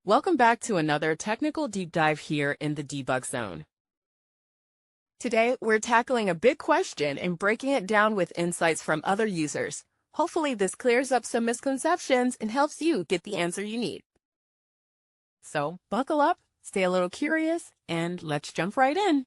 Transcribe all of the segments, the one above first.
Welcome back to another technical deep dive here in the debug zone. Today, we're tackling a big question and breaking it down with insights from other users. Hopefully, this clears up some misconceptions and helps you get the answer you need. So, buckle up, stay a little curious, and let's jump right in.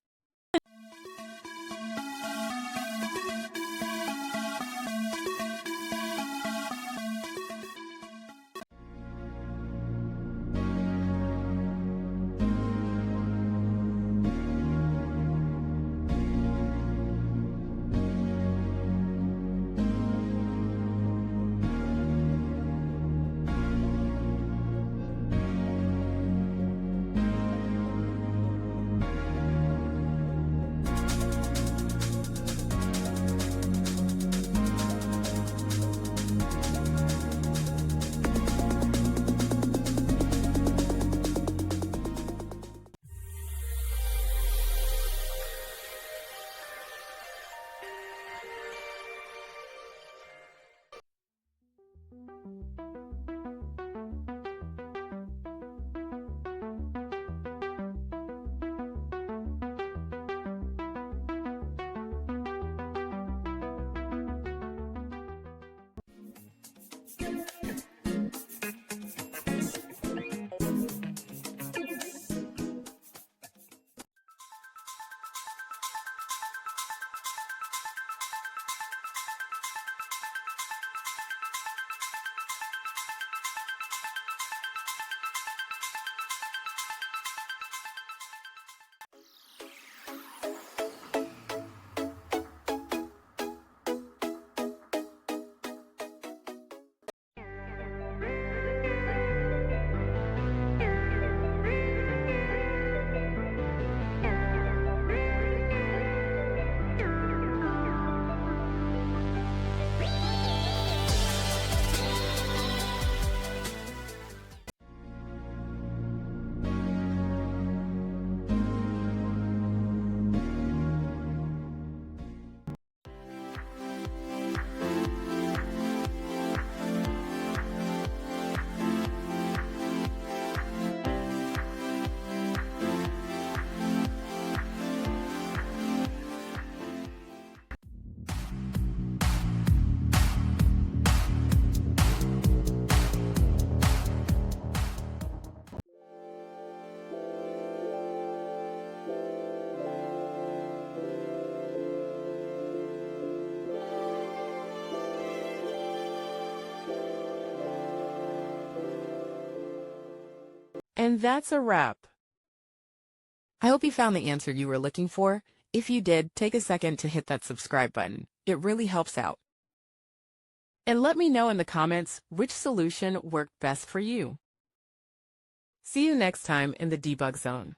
And that's a wrap. I hope you found the answer you were looking for. If you did, take a second to hit that subscribe button. It really helps out. And let me know in the comments which solution worked best for you. See you next time in the debug zone.